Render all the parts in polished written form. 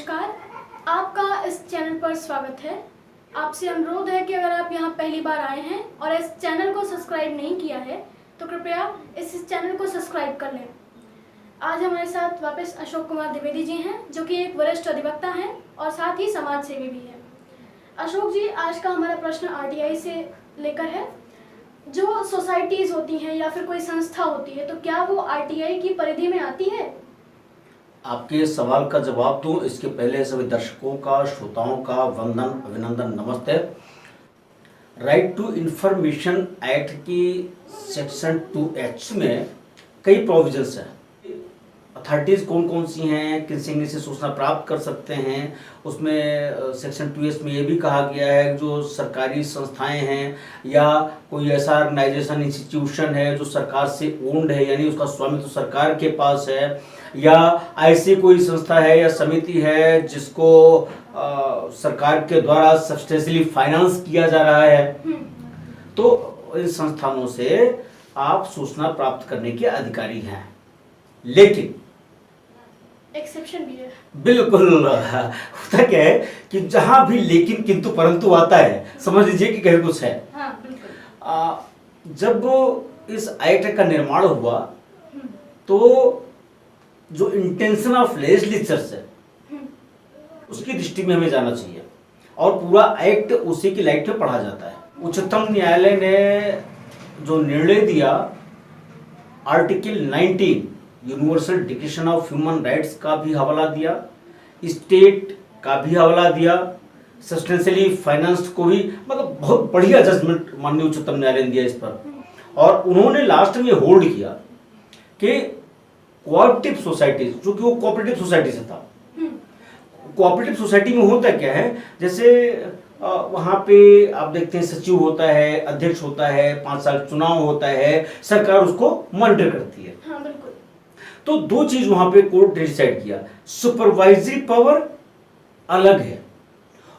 नमस्कार, आपका इस चैनल पर स्वागत है। आपसे अनुरोध है कि अगर आप यहाँ पहली बार आए हैं और इस चैनल को सब्सक्राइब नहीं किया है तो कृपया इस चैनल को सब्सक्राइब कर लें। आज हमारे साथ वापस अशोक कुमार द्विवेदी जी हैं, जो कि एक वरिष्ठ अधिवक्ता हैं और साथ ही समाज सेवी भी हैं। अशोक जी, आज का हमारा प्रश्न आरटीआई से लेकर है। जो सोसाइटीज़ होती हैं या फिर कोई संस्था होती है, तो क्या वो आरटीआई की परिधि में आती है? आपके सवाल का जवाब दूं इसके पहले सभी दर्शकों का, श्रोताओं का वंदन, अभिनंदन, नमस्ते। राइट टू इंफॉर्मेशन एक्ट की सेक्शन 2H में कई प्रोविजंस हैं। अथॉरिटीज़ कौन कौन सी हैं, किनसे से सूचना प्राप्त कर सकते हैं, उसमें सेक्शन 2H में ये भी कहा गया है कि जो सरकारी संस्थाएं हैं या कोई ऐसा ऑर्गेनाइजेशन, इंस्टीट्यूशन है जो सरकार से ओन्ड है, यानी उसका स्वामित्व सरकार के पास है, या ऐसी कोई संस्था है या समिति है जिसको सरकार के द्वारा सब्सटेंशियली फाइनेंस किया जा रहा है, तो इन संस्थानों से आप सूचना प्राप्त करने के अधिकारी हैं। लेकिन एक्सेप्शन भी है। बिल्कुल। होता क्या है कि जहां भी लेकिन किंतु परंतु आता है, समझ लीजिए कि कहीं कुछ है। हाँ, बिल्कुल। जब इस एक्ट का निर्माण हुआ तो जो इंटेंशन ऑफ लेजिस्लेचर है उसकी दृष्टि में हमें जाना चाहिए और पूरा एक्ट उसी की लाइट में पढ़ा जाता है। उच्चतम न्यायालय ने जो निर्णय दिया, article 19 universal declaration of human rights का भी हवाला दिया, स्टेट का भी हवाला दिया, सब्सटेंशियली फाइनेंस्ड को भी, मतलब बहुत बढ़िया जजमेंट माननीय उच्चतम न्यायालय ने दिया इस पर। और उन्होंने लास्ट में होल्ड किया कि कोऑपरेटिव सोसाइटीज, जो कि वो कोऑपरेटिव सोसाइटी से था, कोऑपरेटिव सोसाइटी में होता क्या है, जैसे वहाँ पे आप देखते हैं सचिव होता है, अध्यक्ष होता है, 5 साल चुनाव होता है, सरकार उसको मॉनिटर करती है। हाँ, बिल्कुल। तो दो चीज वहां पे कोर्ट ने डिसाइड किया, सुपरवाइजरी पावर अलग है,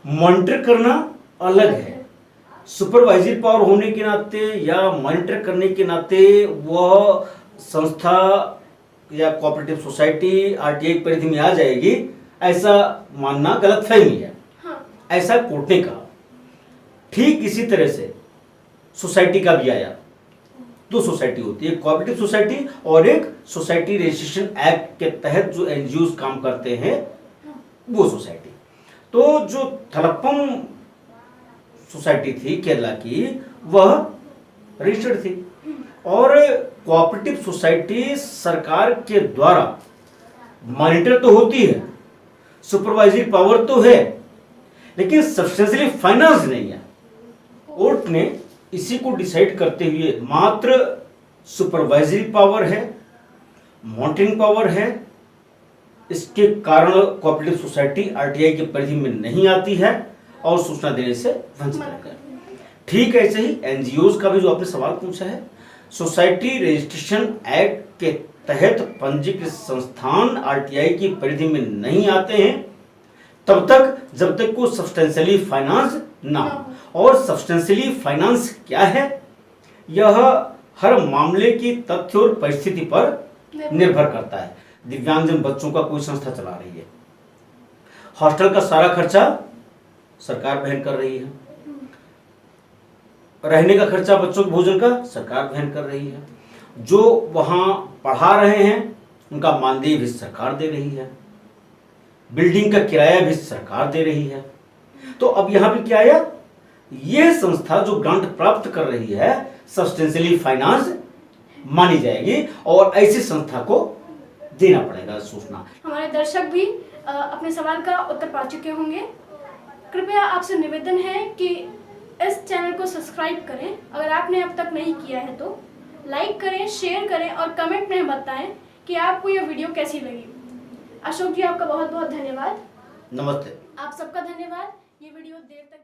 मॉनिटर करना अलग है। सुपरवाइजरी पावर होने के नाते या मॉनिटर करने के नाते वह संस्था या कोऑपरेटिव सोसाइटी आरटीआई परिधि में आ जाएगी, ऐसा मानना गलतफहमी है। हाँ। ऐसा कोर्ट ने कहा। ठीक इसी तरह से सोसाइटी का भी आया। दो सोसाइटी होती है, एक कोऑपरेटिव सोसाइटी और एक सोसाइटी रजिस्ट्रेशन एक्ट के तहत जो एनजीओ काम करते हैं वो सोसाइटी। तो जो थलप्पम सोसाइटी थी केरला की, वह रजिस्टर्ड थी और कोऑपरेटिव सोसाइटी सरकार के द्वारा मॉनिटर तो होती है, सुपरवाइजरी पावर तो है, लेकिन सब्सटेंशियली फाइनेंस नहीं है। कोर्ट ने इसी को डिसाइड करते हुए मात्र सुपरवाइजरी पावर है, मॉनिटरिंग पावर है, इसके कारण कोऑपरेटिव सोसाइटी आरटीआई की परिधि में नहीं आती है और सूचना देने से वंचित है। ठीक ऐसे ही एनजीओज का भी जो आपने सवाल पूछा है, सोसाइटी रजिस्ट्रेशन एक्ट के तहत पंजीकृत संस्थान आरटीआई की परिधि में नहीं आते हैं तब तक जब तक को सब्सटेंशियली फाइनेंस ना हो। और सब्सटेंशियली फाइनेंस क्या है, यह हर मामले की तथ्य और परिस्थिति पर निर्भर करता है। दिव्यांगजन बच्चों का कोई संस्था चला रही है, हॉस्टल का सारा खर्चा सरकार वहन कर रही है, रहने का खर्चा बच्चों के भोजन का सरकार वहन कर रही है, जो वहां पढ़ा रहे हैं उनका मानदेय भी सरकार दे रही है, बिल्डिंग का किराया भी सरकार दे रही है। तो अब यहां पे क्या आया, यह संस्था जो ग्रांट प्राप्त कर रही है सब्सटेंशियली फाइनेंस मानी जाएगी और ऐसी संस्था को देना पड़ेगा सूचना। हमारे दर्शक भी अपने सवाल का उत्तर पा चुके होंगे। कृपया आपसे निवेदन है कि इस चैनल को सब्सक्राइब करें, अगर आपने अब तक नहीं किया है तो लाइक करें, शेयर करें और कमेंट में बताएं कि आपको यह वीडियो कैसी लगी। अशोक जी, आपका बहुत बहुत धन्यवाद। नमस्ते। आप सबका धन्यवाद। ये वीडियो देर तक